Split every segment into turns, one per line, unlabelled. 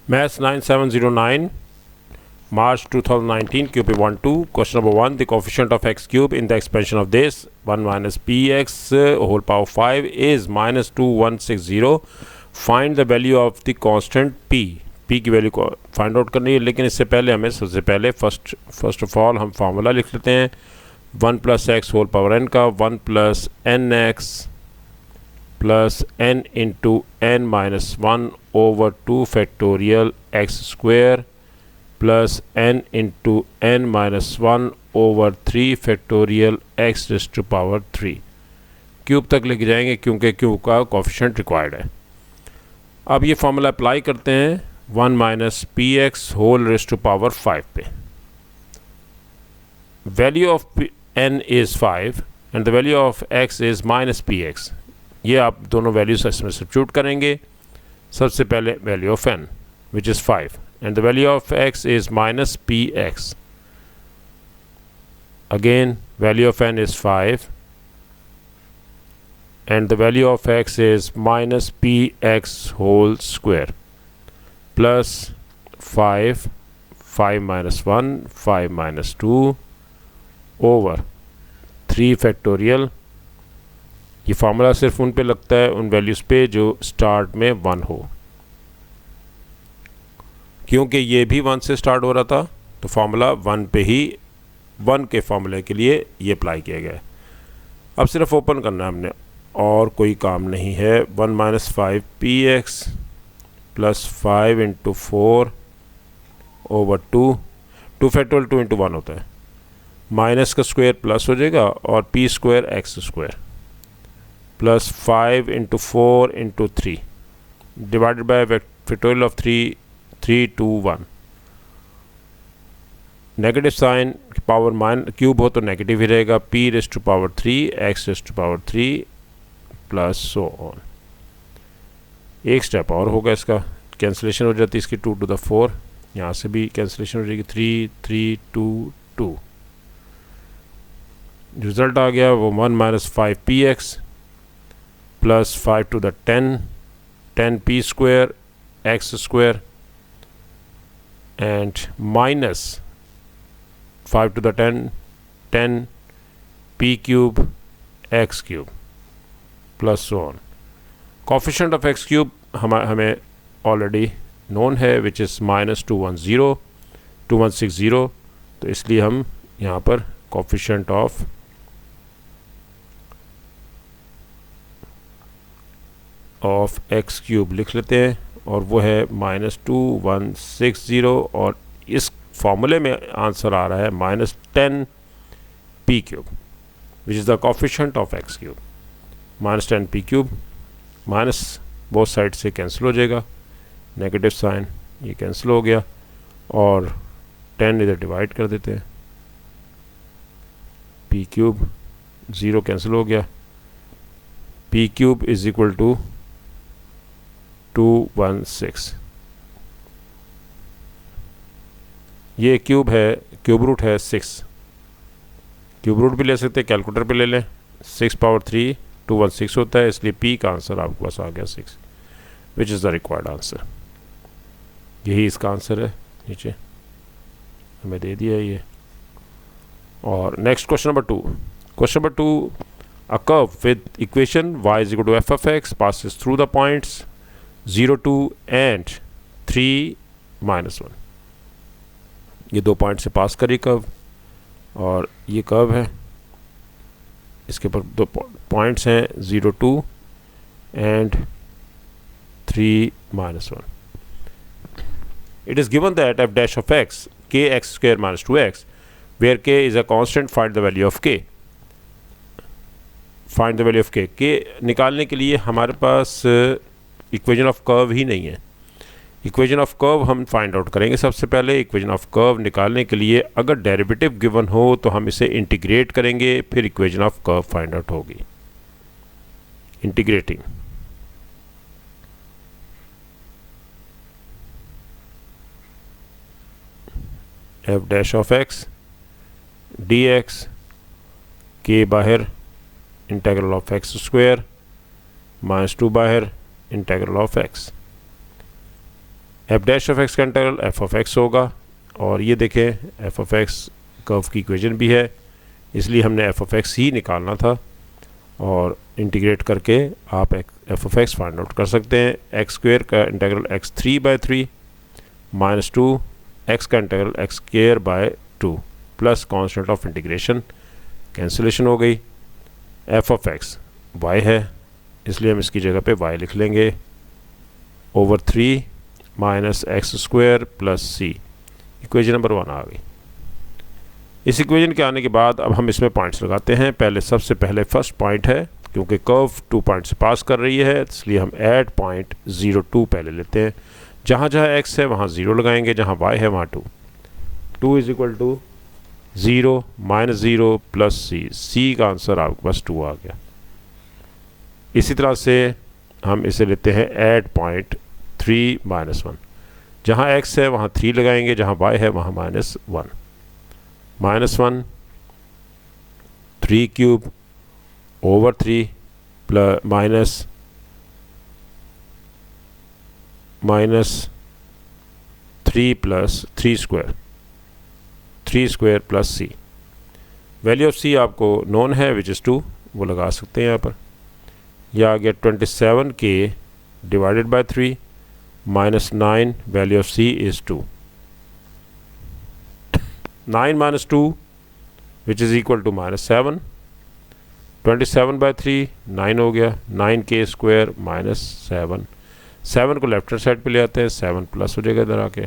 Maths 9709, March 2019, QP12. Question number 1. The coefficient of x cube in the expansion of this 1 minus px whole power 5 is minus 2160. Find the value of the constant p. p की value को find out करनी है, लेकिन इससे पहले हमें सबसे पहले फर्स्ट ऑफ ऑल हम फार्मूला लिख लेते हैं 1 plus x whole power n का 1 plus n x plus n into n minus 1 over 2 factorial x square plus n into n minus 1 over 3 factorial x raise to power 3 cube तक लेके जाएंगे क्योंकि cube का coefficient required है। अब ये formula apply करते हैं 1 minus p x whole raise to power 5 पे। Value of n is 5 and the value of x is minus p x. ये आप दोनों वैल्यूज इसमें सब्स्टिट्यूट करेंगे। सबसे पहले value of n which is 5 and the value of x is minus p x. Again value of n is 5 and the value of x is minus px whole square plus 5 minus 1 5 minus 2 over 3 factorial. ये formula सिर्फ उन पे लगता है उन values पे जो start में 1 हो, क्योंकि ये भी 1 से स्टार्ट हो रहा था तो फार्मूला 1 पे ही 1 के फार्मूले के लिए ये अप्लाई किया गया है। अब सिर्फ ओपन करना है हमने और कोई काम नहीं है। 1 minus 5 p x plus 5 into 4 over 2 factorial 2 into 1 होता है, माइनस का स्क्वायर प्लस हो जाएगा और p square x square plus 5 into 4 into 3 divided by factorial of 3 2 1। Negative sign power cube हो तो नेगेटिव ही रहेगा। P raise to power 3 x raise to power 3 plus so on. एक स्टेप और होगा, इसका कैंसिलेशन हो जाती है इसकी 2 टू द 4, यहाँ से भी कैंसिलेशन हो जाएगी 3 3 2 2। रिजल्ट आ गया वो 1 minus 5 p x plus 5 to the 10 p square x square and minus 5 to the 10 p cube x cube plus so on. Coefficient of x cube हमें ऑलरेडी नोन है which is minus 2160, तो इसलिए हम यहाँ पर coefficient of x cube लिख लेते हैं और वो है माइनस 2160 और इस फॉर्मूले में आंसर आ रहा है minus 10 p cube which is the coefficient of x cube. Minus 10 p cube minus both side से कैंसिल हो जाएगा, नेगेटिव साइन ये कैंसिल हो गया और 10 इधर डिवाइड कर देते हैं, पी क्यूब 0 कैंसिल हो गया, p cube is equal to 216। ये क्यूब है, क्यूब रूट है 6, क्यूब रूट भी ले सकते हैं, कैलकुलेटर पे ले लें। 6 पावर 3 216 होता है, इसलिए पी का आंसर आपके पास आ गया 6 which is the required answer. यही इसका आंसर है, नीचे हमें दे दिया है ये। और next question number 2। Question number 2, a curve with equation y is equal to f of x passes through the points 0 2 and 3 minus 1। ये 2 पॉइंट से पास करी कर्व और ये कर्व है, इसके ऊपर 2 पॉइंट्स हैं 0 2 and 3 minus 1। It is given that f dash of x k x square minus 2x where k is a constant, find the value of k। find the value of k। k निकालने के लिए हमारे पास equation of curve ही नहीं है। Equation of curve हम find out करेंगे। सबसे पहले इक्वेशन ऑफ कर्व निकालने के लिए अगर डेरिवेटिव गिवन हो तो हम इसे इंटीग्रेट करेंगे, फिर equation of curve find out होगी। Integrating f dash of x d x के बाहर इंटेग्रल ऑफ एक्स स्क्वायर -2 बाहर integral of x. F dash of x का इंटीग्रल एफ ऑफ एक्स होगा, और ये देखें एफ ऑफ एक्स कर्व की इक्वेशन भी है, इसलिए हमने एफ ऑफ एक्स ही निकालना था, और इंटीग्रेट करके आप F of x find out कर सकते हैं। एक्स स्क्वेयर का इंटीग्रल एक्स 3/3 माइनस 2 एक्स का integral x square by 2 plus constant of integration, cancellation हो गई। एफ ऑफ एक्स वाई है, इसलिए हम इसकी जगह पे वाई लिख लेंगे over 3 minus x square plus c. Equation number 1 आ गई। इस इक्वेशन के आने के बाद अब हम इसमें पॉइंट्स लगाते हैं। पहले सबसे पहले फर्स्ट पॉइंट है, क्योंकि कर्व 2 पॉइंट से पास कर रही है, इसलिए हम ऐड पॉइंट 0 2 पहले लेते हैं। जहाँ जहाँ x है वहाँ 0 लगाएंगे, जहाँ y है वहाँ 2। 2 is equal to 0 minus 0 plus C. C का आंसर आपके पास 2 आ गया। इसी तरह से हम इसे लेते हैं ऐड पॉइंट 3 माइनस 1। जहाँ x है वहाँ 3 लगाएंगे, जहाँ y है वहाँ minus 1। Minus 1 3 cube over 3 plus minus 3 plus 3 square plus c. Value of c आपको नोन है विच इज़ 2, वो लगा सकते हैं यहाँ पर। यह आ गया 27k divided by 3 minus 9, value of c is 2। 9 minus 2 which is equal to minus 7। 27/3 9 हो गया, 9k स्क्वायर माइनस 7। 7 को लेफ्ट हैंड साइड पे ले आते हैं, 7 प्लस हो जाएगा इधर आके,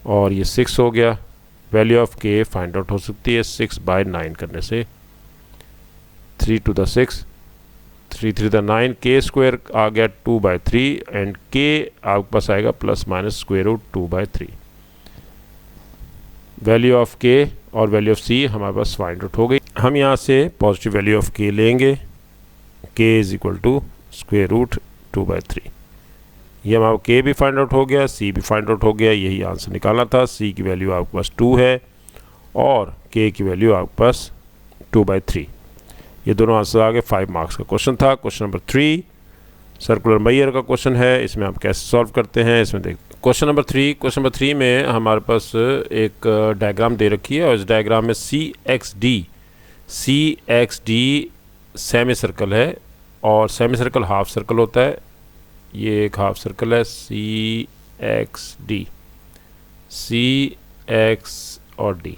और ये 6 हो गया। Value of k find out हो सकती है 6/9 करने से। 3 to the 6, 3 3 the 9, k square आ गया 2/3 एंड k आपके पास आएगा plus minus square root 2/3। Value of k और वैल्यू ऑफ c हमारे पास फाइंड आउट हो गई। हम यहाँ से पॉजिटिव वैल्यू ऑफ k लेंगे, k is equal to square root 2/3। ये हमारा k भी फाइंड आउट हो गया, c भी फाइंड आउट हो गया। यही आंसर निकालना था। c की वैल्यू आपके पास 2 है और k की वैल्यू आपके पास 2/3। ये दोनों आंसर आ गए। 5 मार्क्स का क्वेश्चन था। क्वेश्चन नंबर 3 सर्कुलर मेयर का क्वेश्चन है। इसमें हम कैसे सॉल्व करते हैं इसमें देखते हैं। क्वेश्चन नंबर 3 में हमारे पास एक डायग्राम दे रखी है, और इस डायग्राम में सी एक्स डी सेमी सर्कल है, और सेमी सर्कल हाफ सर्कल होता है। ये एक हाफ सर्कल है सी एक्स और डी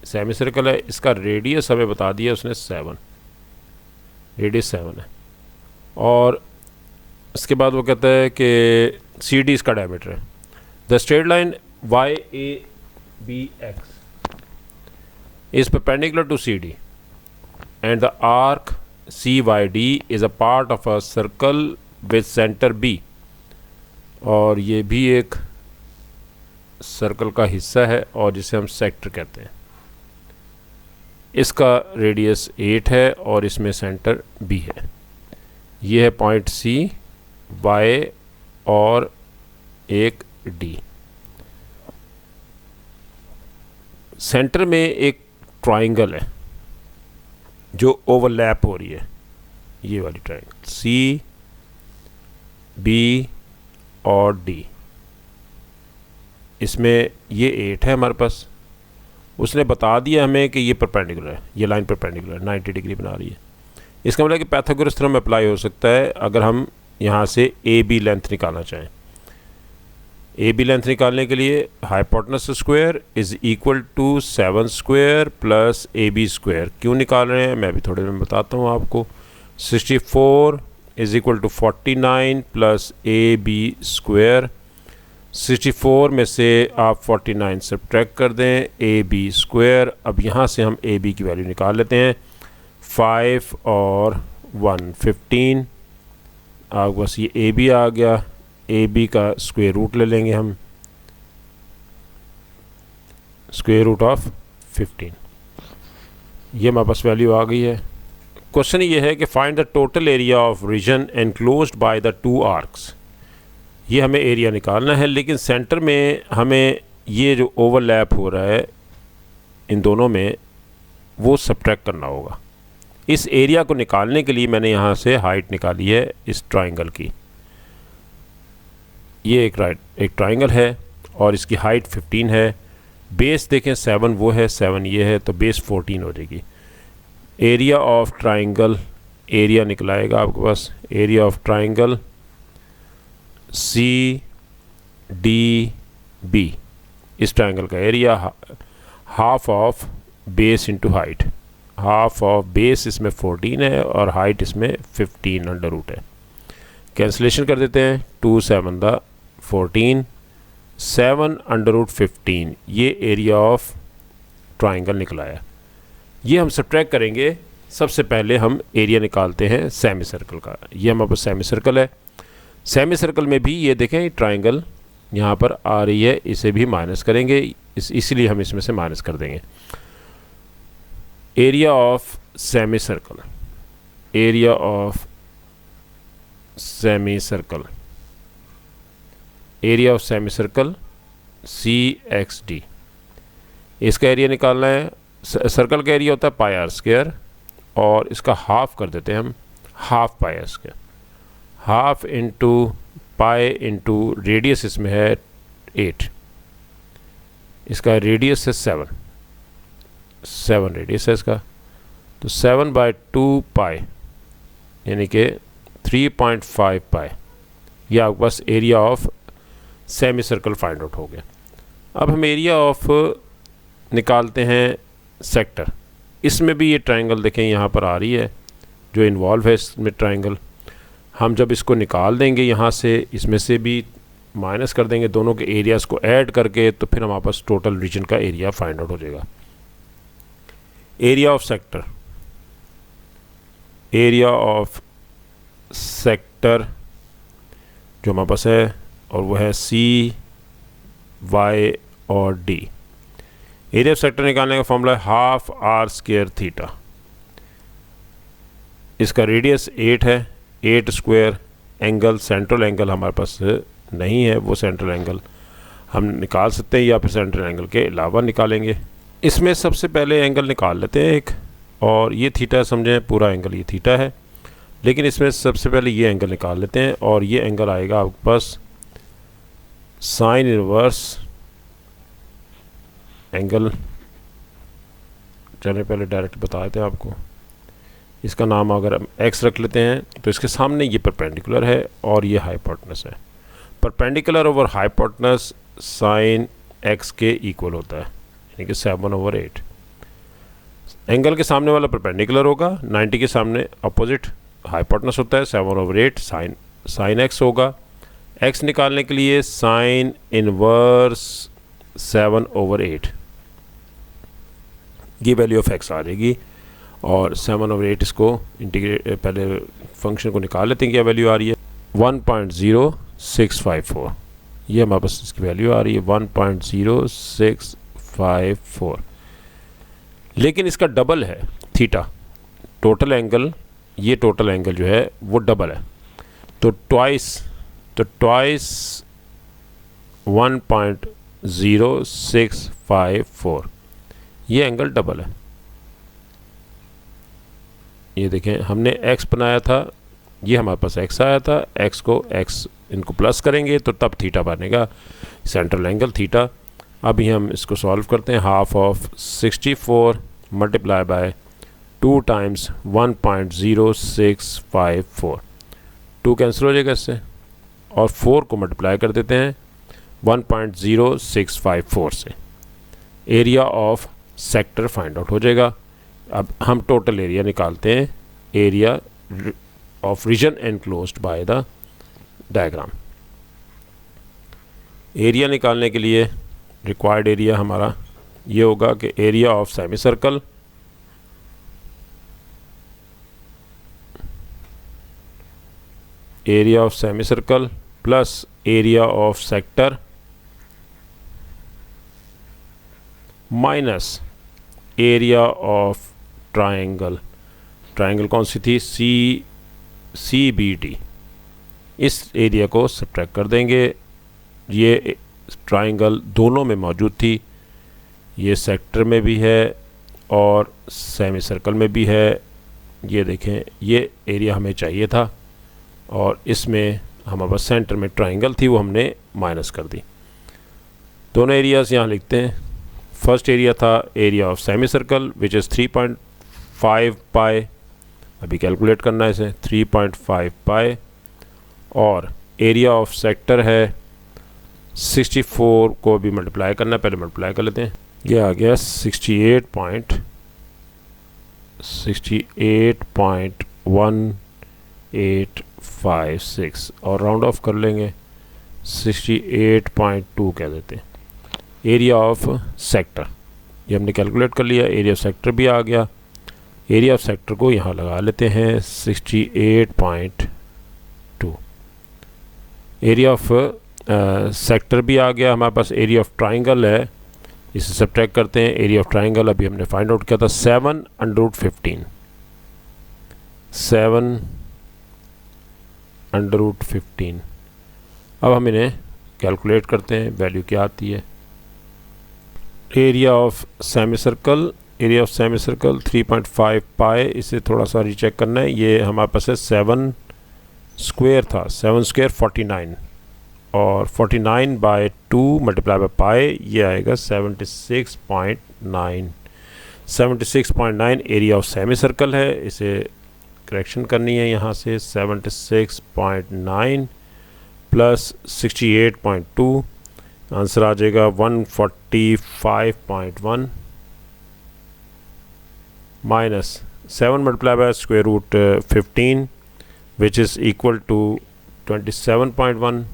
सेमी सर्कल है। इसका रेडियस हमें बता दिया उसने 7, रेडियस 7 है। और इसके बाद वो कहता है कि सी डी इसका डायमीटर है। The straight line Y A B X is perpendicular to C D and the arc C Y D is a part of a circle with centre B. और ये भी एक सर्कल का हिस्सा है और जिसे हम सेक्टर कहते हैं। इसका रेडियस 8 है और इसमें सेंटर बी है। ये है पॉइंट सी, वाई और एक डी। सेंटर में एक ट्राइंगल है जो ओवरलैप हो रही है, ये वाली ट्राइंगल सी बी और डी। इसमें ये 8 है हमारे पास। उसने बता दिया हमें कि ये परपेंडिकुलर है, ये लाइन परपेंडिकुलर है, 90 डिग्री बना रही है। इसका मतलब कि पैथागोरस थ्योरम अप्लाई हो सकता है अगर हम यहाँ से ए बी लेंथ निकालना चाहें। ए बी लेंथ निकालने के लिए hypotenuse square is equal to 7 square plus A B square. क्यों निकाल रहे हैं मैं भी थोड़ी देर में बताता हूँ आपको। 64 is equal to 49 plus A B square. 64 में से आप 49 सब्ट्रैक्ट कर दें, ए बी स्क्वायर। अब यहाँ से हम ए बी की वैल्यू निकाल लेते हैं। 5 और 1 15। आपके पास ये ए बी आ गया। ए बी का स्क्वायर रूट ले लेंगे हम, स्क्वायर रूट ऑफ 15। ये हमारे पास वैल्यू आ गई है। क्वेश्चन ये है कि find the total area of region enclosed by the 2 arcs. ये हमें एरिया निकालना है, लेकिन सेंटर में हमें ये जो ओवरलैप हो रहा है इन दोनों में वो सब्ट्रैक्ट करना होगा। इस एरिया को निकालने के लिए मैंने यहाँ से हाइट निकाली है इस ट्राइंगल की। ये एक ट्राइंगल है और इसकी हाइट 15 है, बेस देखें 7 वो है, 7 ये है, तो बेस 14 हो जाएगी। एरिया ऑफ ट्राइंगल, एरिया निकलाएगा आपके पास, area of triangle c d b, इस ट्राइंगल का area half of base into height, half of base इसमें 14 है और हाइट इसमें 15 अंडर रूट है। कैंसिलेशन कर देते हैं, 2 7 14, 7 अंडर रूट 15, ये एरिया ऑफ ट्राइंगल निकला है। ये हम सब्ट्रैक्ट करेंगे। सबसे पहले हम एरिया निकालते हैं सेमी सर्कल का। ये हमारे पास सेमी सर्कल है। सेमी सर्कल में भी ये देखें ट्राइंगल यहाँ पर आ रही है, इसे भी माइनस करेंगे, इसलिए हम इसमें से माइनस कर देंगे। Area of semi circle, area of semi circle, area of semi circle C X D, इसका एरिया निकालना है। सर्कल का एरिया होता है पाई आर स्क्वायर और इसका हाफ कर देते हैं हम, half pi r square, half into pi into radius इसमें है 8, इसका रेडियस है 7 रेडियस है इसका, तो 7/2 पाई यानी कि 3.5 पाई, यह आपके पास area of semi circle find out हो गया। अब हम एरिया ऑफ निकालते हैं सेक्टर। इसमें भी ये ट्राइंगल देखें यहाँ पर आ रही है जो इन्वॉल्व है इसमें ट्राइंगल। हम जब इसको निकाल देंगे यहाँ से, इसमें से भी माइनस कर देंगे दोनों के एरियाज़ को ऐड करके, तो फिर हमारे पास टोटल रीजन का एरिया फाइंड आउट हो जाएगा। Area of sector, area of sector जो हमारे पास है और वो है सी वाई और डी। एरिया ऑफ सेक्टर निकालने का फॉर्मूला है हाफ आर स्क्वायर थीटा, इसका रेडियस 8 है, 8 स्क्वायर, एंगल सेंट्रल एंगल हमारे पास नहीं है, वो सेंट्रल एंगल हम निकाल सकते हैं या फिर सेंट्रल एंगल के अलावा निकालेंगे। इसमें सबसे पहले एंगल निकाल लेते हैं एक, और ये थीटा समझें, पूरा एंगल ये थीटा है, लेकिन इसमें सबसे पहले ये एंगल निकाल लेते हैं और ये एंगल आएगा आपके पास साइन इनवर्स एंगल। चलिए पहले डायरेक्ट बता देते हैं आपको, इसका नाम अगर हम x रख लेते हैं तो इसके सामने ये परपेंडिकुलर है और ये हाइपोटेनस है। Perpendicular over hypotenuse sine x के इक्वल होता है, यानी कि 7/8। एंगल के सामने वाला परपेंडिकुलर होगा, 90 के सामने अपोजिट हाइपोटेनस होता है, 7/8 साइन x होगा। x निकालने के लिए साइन इनवर्स 7/8 ये वैल्यू ऑफ x आ जाएगी, और 7/8 इसको इंटीग्रेट, पहले फंक्शन को निकाल लेते हैं क्या वैल्यू आ रही है, 1.0654, ये हमारे पास इसकी वैल्यू आ रही है 1.0654। लेकिन इसका डबल है थीटा, टोटल एंगल, ये टोटल एंगल जो है वो डबल है, तो ट्वाइस 1.0654, ये एंगल डबल है। ये देखें हमने x बनाया था, ये हमारे पास x आया था, x को x इनको प्लस करेंगे तो तब थीटा बनेगा, सेंट्रल एंगल थीटा। अभी हम इसको सॉल्व करते हैं, half of 64 multiply by 2 times 1.0654, 2 cancel हो जाएगा इससे, और 4 को मल्टीप्लाई कर देते हैं 1.0654 से, area of sector find out हो जाएगा। अब हम टोटल एरिया निकालते हैं, area of region enclosed by the diagram. Area निकालने के लिए रिक्वायर्ड एरिया हमारा ये होगा कि area of semi circle plus area of sector minus area of triangle कौन सी थी, सी बी डी, इस एरिया को सब्ट्रैक्ट कर देंगे। ये ट्राइंगल दोनों में मौजूद थी, ये सेक्टर में भी है और सेमी सर्कल में भी है। ये देखें, ये एरिया हमें चाहिए था और इसमें हमारे पास सेंटर में ट्राइंगल थी वो हमने माइनस कर दी। दोनों एरियाज़ यहाँ लिखते हैं। फर्स्ट एरिया था area of semi circle which is 3.5 पाई, अभी कैलकुलेट करना है इसे, 3.5 पाई, और एरिया ऑफ सेक्टर है 64 को भी मल्टीप्लाई करना है, पहले मल्टीप्लाई कर लेते हैं। ये आ गया 68.1856 और राउंड ऑफ कर लेंगे 68.2 कह देते हैं। एरिया ऑफ सेक्टर ये हमने कैलकुलेट कर लिया, एरिया ऑफ सेक्टर भी आ गया। एरिया ऑफ सेक्टर को यहाँ लगा लेते हैं 68.2। एरिया ऑफ सेक्टर भी आ गया हमारे पास। एरिया ऑफ ट्राइंगल है, इसे सब्ट्रैक्ट करते हैं। एरिया ऑफ ट्राइंगल अभी हमने फाइंड आउट किया था 7/15, 7/15। अब हम इन्हें कैलकुलेट करते हैं, वैल्यू क्या आती है। Area of semi circle, area of semi circle 3.5 पाई, इसे थोड़ा सा रीचेक करना है। ये हमारे पास है 7 स्क्वायर था, 7 स्क्वायर 49, और 49/2 मल्टीप्लाई बाय पाई ये आएगा 76.9। 76.9 एरिया ऑफ सेमी सर्कल है, इसे करेक्शन करनी है यहाँ से। 76.9 प्लस 68.2, आंसर आ जाएगा 145.1 minus 7 multiply by square root 15 which is equal to 27.1,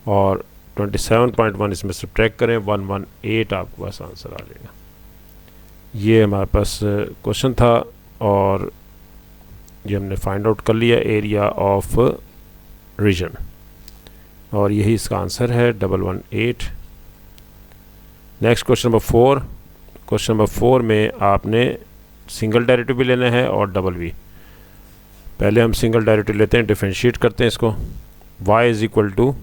और 27.1 इसमें सब्ट्रैक्ट करें 118 आपके पास आंसर आ जाएगा। ये हमारे पास क्वेश्चन था और ये हमने फाइंड आउट कर लिया एरिया ऑफ रीजन, और यही इसका आंसर है 118। Next question number 4। Question number 4 में आपने सिंगल डेरिवेटिव भी लेना है और डबल भी। पहले हम सिंगल डेरिवेटिव लेते हैं, डिफरेंशिएट करते हैं इसको। y is equal to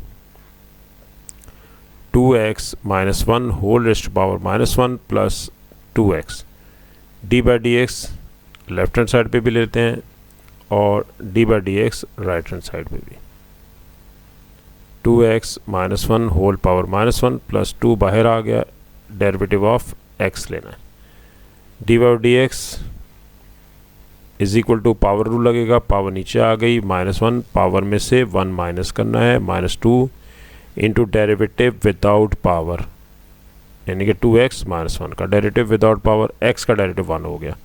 2x minus 1 whole rest power -1 plus 2x d by d x left hand side पे भी लेते हैं और d by d x right hand side पे भी। 2x minus 1 whole power -1 plus 2 बाहर आ गया, डेरिवेटिव ऑफ x लेना है। D by d x is equal to power rule लगेगा, पावर नीचे आ गई, -1 पावर में से 1 माइनस करना है, -2 इंटू डेरिवेटिव विदाउट पावर, यानी कि 2x माइनस 1 का डेरिवेटिव विदाउट पावर, x का डेरिवेटिव 1 हो गया,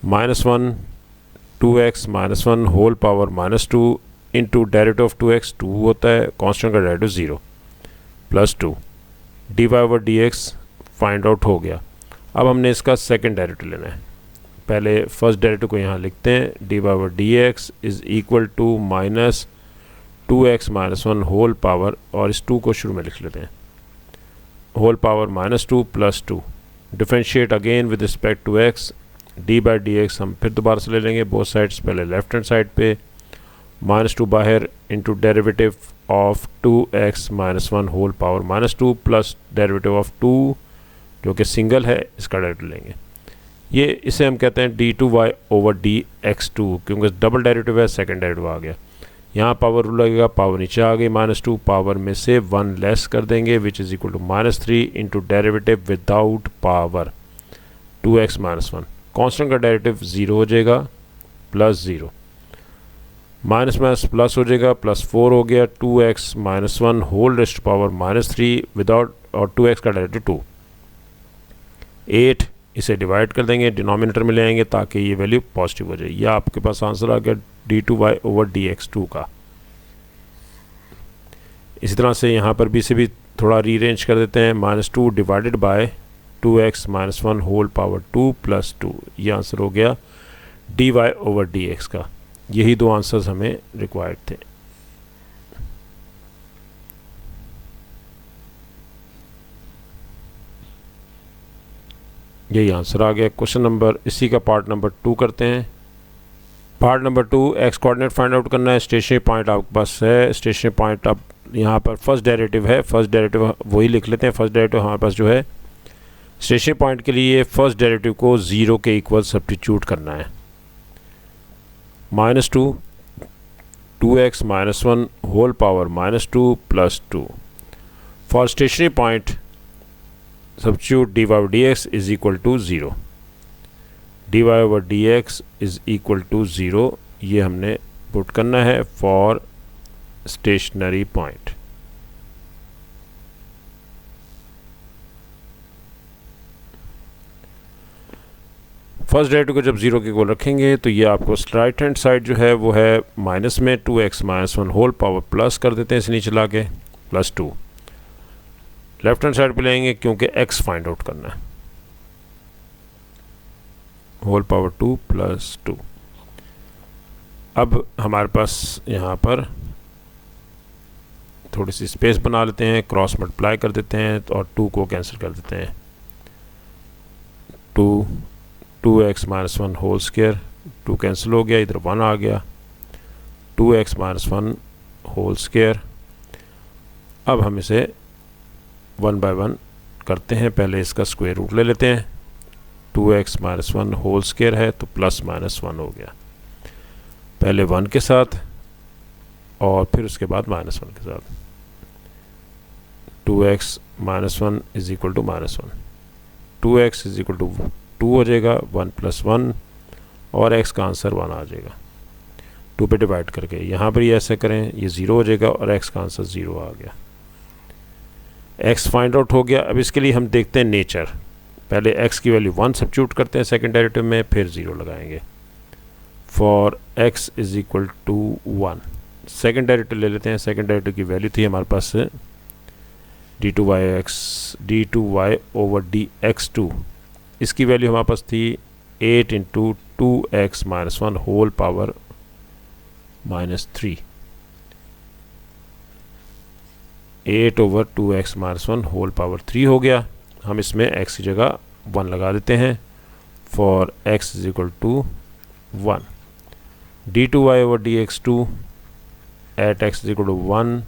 -1 2x minus 1 whole power -2 into derivative of 2x 2 होता है, कांस्टेंट का derivative 0 plus 2 d y over d x find out हो गया। अब हमने इसका सेकंड डेरिवेटिव लेना है। पहले फर्स्ट डेरिवेटिव को यहाँ लिखते हैं, d y over d x is equal to minus 2x minus 1 whole power, और इस 2 को शुरू में लिख लेते हैं, whole power -2 plus 2, differentiate again with respect to x, d by d x हम फिर दोबारा से ले लेंगे बोथ साइड्स। पहले लेफ्ट हैंड साइड पे -2 बाहर into derivative of 2x minus 1 whole power -2 plus derivative of 2 जो कि सिंगल है, इसका डेरिवेटिव लेंगे। ये इसे हम कहते हैं d2y ओवर dx2, क्योंकि डबल डेरिवेटिव है, सेकंड डेरिवेटिव आ गया। यहाँ पावर रूल लगेगा, पावर नीचे आ गई, -2 पावर में से 1 लेस कर देंगे which is equal to -3 into derivative without power 2x minus 1, constant का डेरिवेटिव 0 हो जाएगा, प्लस 0 माइनस माइनस प्लस हो जाएगा, +4 हो गया, 2x minus 1 whole rest power -3 without, और 2x का डेरिवेटिव 2, 8 इसे डिवाइड कर देंगे, डिनोमिनेटर में ले आएंगे ताकि ये वैल्यू पॉजिटिव हो जाए। ये आपके पास आंसर आ गया d2y ओवर dx2 का। इसी तरह से यहाँ पर भी इसे भी थोड़ा रीअरेंज कर देते हैं, -2 divided by 2x minus 1 whole power 2 plus 2, ये आंसर हो गया dy ओवर dx का। यही दो आंसर्स हमें रिक्वायर्ड थे। यही आंसर आ गया क्वेश्चन नंबर। इसी का पार्ट नंबर 2 करते हैं। Part number 2, x coordinate find out करना है। स्टेशनरी पॉइंट आपके पास है, स्टेशनरी पॉइंट अब यहाँ पर फर्स्ट डेरिवेटिव है, फर्स्ट डेरिवेटिव वही लिख लेते हैं। फर्स्ट डेरिवेटिव हमारे पास जो है, स्टेशनरी पॉइंट के लिए फर्स्ट डेरिवेटिव को 0 के इक्वल सब्स्टिट्यूट करना है। -2 2x minus 1 whole power minus 2 plus 2. For stationary point, substitute dy over dx is equal to 0. dy over dx is equal to 0, ये हमने पुट करना है for stationary point. First derivative को जब 0 के इक्वल रखेंगे तो ये आपको राइट हैंड साइड जो है वो है माइनस में 2x minus 1 whole power plus कर देते हैं इसे नीचे ला के प्लस 2. लेफ्ट हैंड साइड पे लेंगे क्योंकि x फाइंड आउट करना है, होल पावर 2 प्लस 2. अब हमारे पास यहाँ पर थोड़ी सी स्पेस बना लेते हैं, क्रॉस मल्टीप्लाई कर देते हैं और 2 को कैंसिल कर देते हैं. 2x minus 1 whole square, 2 cancel हो गया, इधर 1 आ गया. 2x minus 1 whole square. अब हम इसे 1 बाय 1 करते हैं. पहले इसका स्क्वायर रूट ले लेते हैं. 2x माइनस 1 होल स्क्वायर है तो प्लस माइनस 1 हो गया, पहले 1 के साथ और फिर उसके बाद माइनस 1 के साथ. 2x minus 1 is equal to minus 1. 2x is equal to 2 हो जाएगा, 1 प्लस 1 और x का आंसर 1 आ जाएगा 2 पे डिवाइड करके. यहाँ पर ये ऐसे करें, ये 0 हो जाएगा और x का आंसर 0 आ गया. x फाइंड आउट हो गया. अब इसके लिए हम देखते हैं नेचर. पहले x की वैल्यू 1 सब्स्टिट्यूट करते हैं सेकेंड डेरिवेटिव में, फिर 0 लगाएंगे. For x is equal to 1. Second derivative ले लेते हैं. सेकेंड डेरिवेटिव की वैल्यू थी हमारे पास d2y ओवर dx2. इसकी वैल्यू हमारे पास थी 8 into 2x minus 1 whole power minus 3. 8 over 2x minus 1 whole power 3 हो गया. हम इसमें x की जगह 1 लगा देते हैं. For x is equal to 1. d2y over dx2 at x is equal to 1,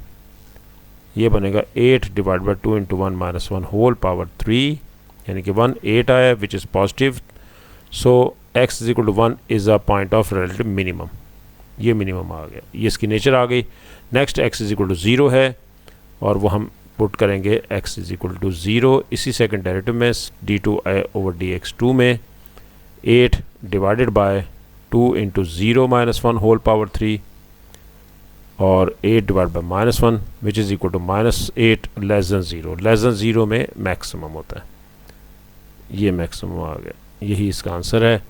ये बनेगा 8 divide by 2 into 1 minus 1 whole power 3, यानी कि 1 8 आया which is positive. So x is equal to 1 is a point of relative minimum. ये minimum आ गया, ये इसकी नेचर आ गई. Next x is equal to 0 है और वो हम पुट करेंगे x इज इक्वल टू 0 इसी सेकंड डेरिवेटिव में d2y ओवर dx2 में 8 divided by 2 into 0 minus 1 whole power 3 और 8 divide by minus 1 which is equal to minus 8 less than 0. Less than 0 में मैक्सिमम होता है, ये मैक्सिमम आ गया. यही इसका आंसर है.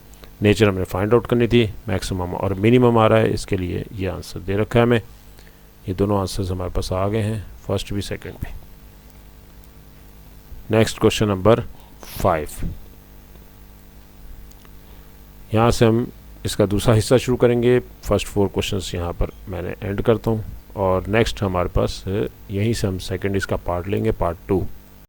नेचर हमने फाइंड आउट करनी थी, मैक्सिमम और मिनिमम आ रहा है, इसके लिए ये आंसर दे रखा है हमें. ये दोनों आंसर्स हमारे पास आ गए हैं, फर्स्ट भी सेकंड भी. Next question number 5. यहाँ से हम इसका दूसरा हिस्सा शुरू करेंगे. फर्स्ट 4 क्वेश्चंस यहाँ पर मैंने एंड करता हूँ और नेक्स्ट हमारे पास यहीं से हम सेकंड इसका पार्ट लेंगे, पार्ट 2.